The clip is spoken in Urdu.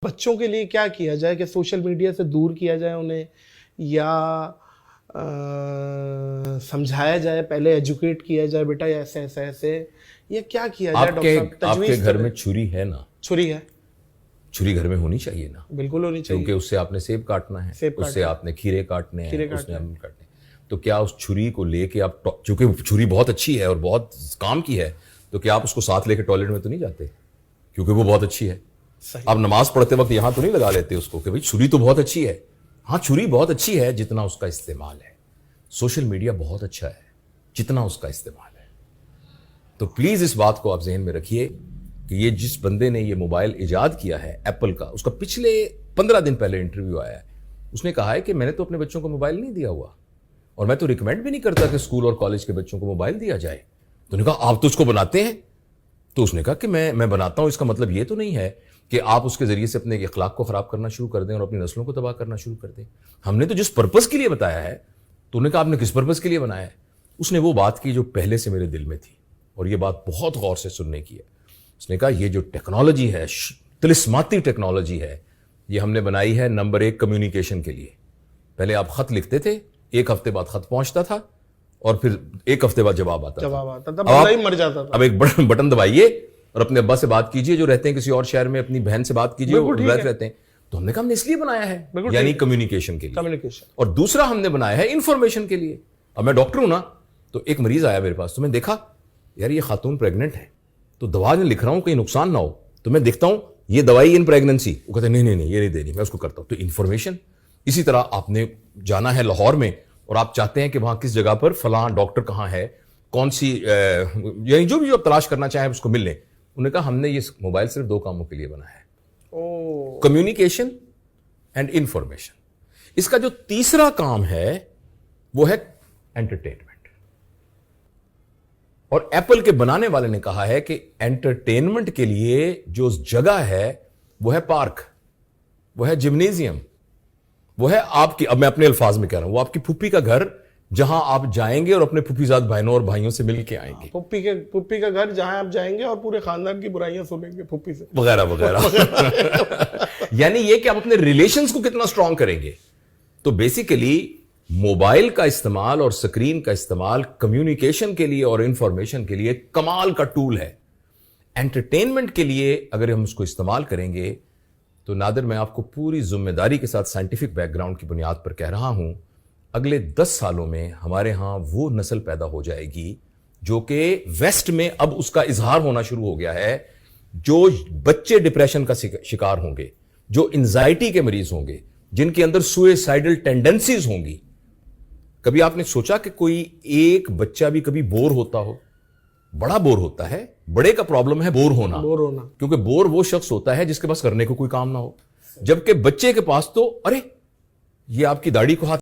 بچوں کے لیے کیا کیا جائے کہ سوشل میڈیا سے دور کیا جائے انہیں, یا سمجھایا جائے, پہلے ایجوکیٹ کیا جائے بیٹا ایسے ایسے ایسے, یا کیا کیا جائے ڈاکٹر صاحب؟ آپ کے گھر میں چھری ہے نا؟ چھری ہے, چھری گھر میں ہونی چاہیے نا, بالکل ہونی چاہیے, کیونکہ اس سے آپ نے سیب کاٹنا ہے, اس سے آپ نے کھیرے کاٹنے ہیں, اس نے امرود کاٹنے ہیں. تو کیا اس چھری کو لے کے آپ, چونکہ چھری بہت اچھی ہے اور بہت کام کی ہے, تو کیا آپ اس کو ساتھ لے کے ٹوائلٹ میں تو نہیں جاتے کیونکہ وہ بہت اچھی ہے؟ آپ نماز پڑھتے وقت یہاں تو نہیں لگا لیتے اس کو کہ بھائی چھری تو بہت اچھی ہے. ہاں چھری بہت اچھی ہے جتنا اس کا استعمال ہے. سوشل میڈیا بہت اچھا ہے جتنا اس کا استعمال ہے. تو پلیز اس بات کو آپ ذہن میں رکھیے کہ یہ جس بندے نے یہ موبائل ایجاد کیا ہے ایپل کا, اس کا پچھلے 15 دن پہلے انٹرویو آیا ہے. اس نے کہا ہے کہ میں نے تو اپنے بچوں کو موبائل نہیں دیا ہوا, اور میں تو ریکمینڈ بھی نہیں کرتا کہ اسکول اور کالج کے بچوں کو موبائل دیا جائے. تو نے کہا آپ تو اس کو بناتے ہیں. تو اس نے کہا کہ میں بناتا ہوں, اس کا مطلب یہ تو نہیں ہے کہ آپ اس کے ذریعے سے اپنے اخلاق کو خراب کرنا شروع کر دیں اور اپنی نسلوں کو تباہ کرنا شروع کر دیں. ہم نے تو جس پرپس کے لیے بتایا ہے. تو نے کہا آپ نے کس پرپس کے لیے بنایا ہے؟ اس نے وہ بات کی جو پہلے سے میرے دل میں تھی, اور یہ بات بہت غور سے سننے کی ہے. اس نے کہا یہ جو ٹیکنالوجی ہے, طلسماتی ٹیکنالوجی ہے, یہ ہم نے بنائی ہے نمبر 1 کمیونیکیشن کے لیے. پہلے آپ خط لکھتے تھے, 1 ہفتے بعد خط پہنچتا تھا, اور پھر 1 ہفتے بعد جواب آتا تھا, بندہ ہی مر جاتا تھا. اب ایک بٹن دبائیے اور اپنے ابا سے بات کیجئے جو رہتے ہیں کسی اور شہر میں, اپنی بہن سے بات کیجئے وہ رہتے ہیں. تو ہم نے کہا ہم نے اس لیے بنایا ہے, یعنی کمیونیکیشن کے لیے. اور دوسرا ہم نے بنایا ہے انفارمیشن کے لیے. اب میں ڈاکٹر ہوں نا, تو ایک مریض آیا میرے پاس, تو میں دیکھا یار یہ خاتون پریگننٹ ہے, تو دوا میں لکھ رہا ہوں کہیں نقصان نہ ہو, تو میں دیکھتا ہوں یہ دوائی ان پریگننسی, وہ کہتے ہیں نہیں یہ نہیں دینی, میں اس کو کرتا ہوں. تو انفارمیشن. اسی طرح آپ نے جانا ہے لاہور میں, اور آپ چاہتے ہیں کہ وہاں کس جگہ پر فلاں ڈاکٹر کہاں ہے, کون سی یعنی جو بھی آپ تلاش کرنا چاہیں اس کو مل لیں. انہوں نے کہا ہم نے یہ موبائل صرف 2 کاموں کے لیے بنا ہے, کمیونیکیشن اینڈ انفارمیشن. اس کا جو تیسرا کام ہے وہ ہے انٹرٹینمنٹ. اور ایپل کے بنانے والے نے کہا ہے کہ انٹرٹینمنٹ کے لیے جو جگہ ہے وہ ہے پارک, وہ ہے جمنیزیم, وہ ہے آپ کی, اب میں اپنے الفاظ میں کہہ رہا ہوں, وہ آپ کی پھوپھی کا گھر جہاں آپ جائیں گے اور اپنے پھوپھی زاد بہنوں اور بھائیوں سے مل کے آئیں گے. پھوپھی کا گھر جہاں آپ جائیں گے اور پورے خاندان کی برائیاں سنیں گے پھوپھی سے, وغیرہ وغیرہ. یعنی یہ کہ آپ اپنے ریلیشنز کو کتنا اسٹرانگ کریں گے. تو بیسیکلی موبائل کا استعمال اور سکرین کا استعمال کمیونیکیشن کے لیے اور انفارمیشن کے لیے کمال کا ٹول ہے. انٹرٹینمنٹ کے لیے اگر ہم اس کو استعمال کریں گے تو نادر, میں آپ کو پوری ذمہ داری کے ساتھ سائنٹیفک بیک گراؤنڈ کی بنیاد پر کہہ رہا ہوں, اگلے 10 سالوں میں ہمارے ہاں وہ نسل پیدا ہو جائے گی جو کہ ویسٹ میں اب اس کا اظہار ہونا شروع ہو گیا ہے, جو بچے ڈپریشن کا شکار ہوں گے, جو انزائٹی کے مریض ہوں گے, جن کے اندر سوئسائڈل ٹینڈنسیز ہوں گی. کبھی آپ نے سوچا کہ کوئی ایک بچہ بھی کبھی بور ہوتا ہو؟ بڑا بور ہوتا ہے. بڑے کا پرابلم ہے بور ہونا, کیونکہ بور وہ شخص ہوتا ہے جس کے پاس کرنے کو کوئی کام نہ ہو, جبکہ بچے کے پاس تو ارے یہ آپ کی داڑھی کو ہاتھ